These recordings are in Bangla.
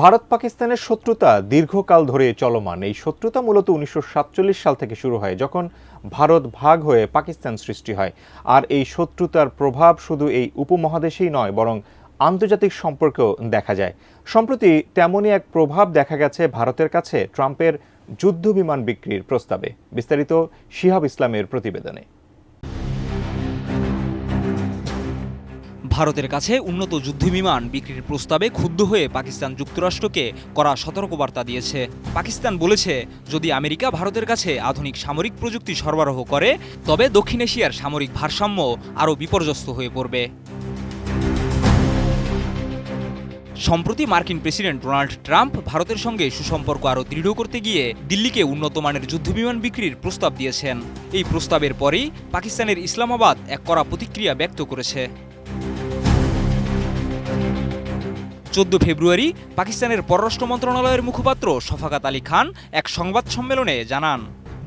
ভারত পাকিস্তানের শত্রুতা দীর্ঘকাল ধরে চলমান। এই শত্রুতা মূলত 1947 সাল থেকে শুরু হয়, যখন ভারত ভাগ হয়ে পাকিস্তান সৃষ্টি হয়। আর এই শত্রুতার প্রভাব শুধু এই উপমহাদেশেই নয়, বরং আন্তর্জাতিক সম্পর্কেও দেখা যায়। সম্প্রতি তেমনই এক প্রভাব দেখা গেছে ভারতের কাছে ট্রাম্পের যুদ্ধবিমান বিক্রির প্রস্তাবে। বিস্তারিত শিহাব ইসলামের প্রতিবেদনে। ভারতের কাছে উন্নত যুদ্ধবিমান বিক্রির প্রস্তাবে ক্ষুব্ধ হয়ে পাকিস্তান যুক্তরাষ্ট্রকে কড়া সতর্কবার্তা দিয়েছে। পাকিস্তান বলেছে, যদি আমেরিকা ভারতের কাছে আধুনিক সামরিক প্রযুক্তি সরবরাহ করে, তবে দক্ষিণ এশিয়ার সামরিক ভারসাম্য আরও বিপর্যস্ত হয়ে পড়বে। সম্প্রতি মার্কিন প্রেসিডেন্ট ডোনাল্ড ট্রাম্প ভারতের সঙ্গে সুসম্পর্ক আরও দৃঢ় করতে গিয়ে দিল্লিকে উন্নত মানের যুদ্ধবিমান বিক্রির প্রস্তাব দিয়েছেন। এই প্রস্তাবের পরেই পাকিস্তানের ইসলামাবাদ এক কড়া প্রতিক্রিয়া ব্যক্ত করেছে। 14 ফেব্রুয়ারি পাকিস্তানের পররাষ্ট্র মন্ত্রণালয়ের মুখপাত্র শফাকাত আলী খান এক সংবাদ সম্মেলনে জানান,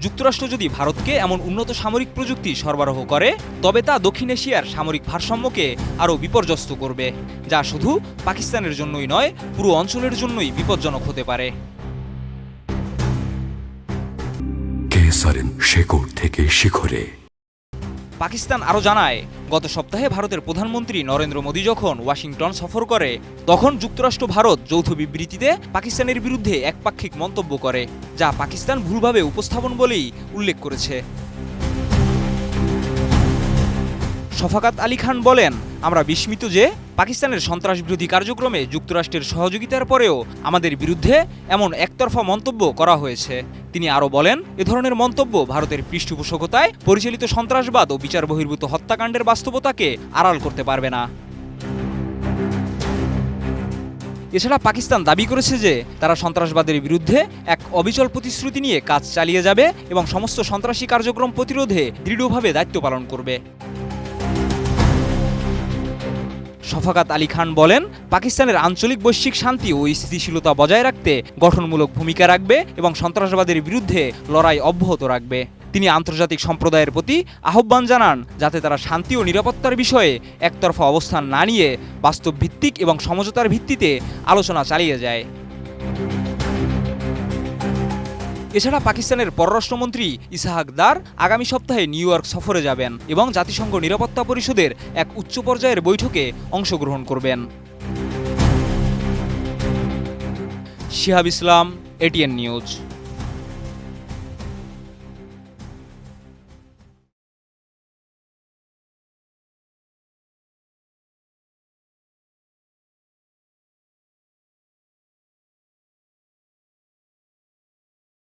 যুক্তরাষ্ট্র যদি ভারতকে এমন উন্নত সামরিক প্রযুক্তি সরবরাহ করে, তবে তা দক্ষিণ এশিয়ার সামরিক ভারসাম্যকে আরও বিপর্যস্ত করবে, যা শুধু পাকিস্তানের জন্যই নয়, পুরো অঞ্চলের জন্যই বিপজ্জনক হতে পারে। শেকড় থেকে শিখরে। পাকিস্তান আরও জানায়, গত সপ্তাহে ভারতের প্রধানমন্ত্রী নরেন্দ্র মোদী যখন ওয়াশিংটন সফর করে, তখন যুক্তরাষ্ট্র ভারত যৌথ বিবৃতিতে পাকিস্তানের বিরুদ্ধে একপাক্ষিক মন্তব্য করে, যা পাকিস্তান ভুলভাবে উপস্থাপন বলেই উল্লেখ করেছে। শফাকাত আলী খান বলেন, আমরা বিস্মিত যে পাকিস্তানের সন্ত্রাসবিরোধী কার্যক্রমে যুক্তরাষ্ট্রের সহযোগিতার পরেও আমাদের বিরুদ্ধে এমন একতরফা মন্তব্য করা হয়েছে। তিনি আরও বলেন, এ ধরনের মন্তব্য ভারতের পৃষ্ঠপোষকতায় পরিচালিত সন্ত্রাসবাদ ও বিচার বহির্ভূত হত্যাকাণ্ডের বাস্তবতাকে আড়াল করতে পারবে না। এছাড়া পাকিস্তান দাবি করেছে যে তারা সন্ত্রাসবাদের বিরুদ্ধে এক অবিচল প্রতিশ্রুতি নিয়ে কাজ চালিয়ে যাবে এবং সমস্ত সন্ত্রাসী কার্যক্রম প্রতিরোধে দৃঢ়ভাবে দায়িত্ব পালন করবে। শফাকাত আলী খান বলেন, পাকিস্তানের আঞ্চলিক বৈশ্বিক শান্তি ও স্থিতিশীলতা বজায় রাখতে গঠনমূলক ভূমিকা রাখবে এবং সন্ত্রাসবাদের বিরুদ্ধে লড়াই অব্যাহত রাখবে। তিনি আন্তর্জাতিক সম্প্রদায়ের প্রতি আহ্বান জানান, যাতে তারা শান্তি ও নিরাপত্তার বিষয়ে একতরফা অবস্থান না নিয়ে বাস্তব ভিত্তিক এবং সমঝোতার ভিত্তিতে আলোচনা চালিয়ে যায়। এছাড়া পাকিস্তানের পররাষ্ট্রমন্ত্রী ইসহাক দার আগামী সপ্তাহে নিউ ইয়র্ক সফরে যাবেন এবং জাতিসংঘ নিরাপত্তা পরিষদের এক উচ্চ পর্যায়ের বৈঠকে অংশগ্রহণ করবেন। শিহাব ইসলাম, এটিএন নিউজ।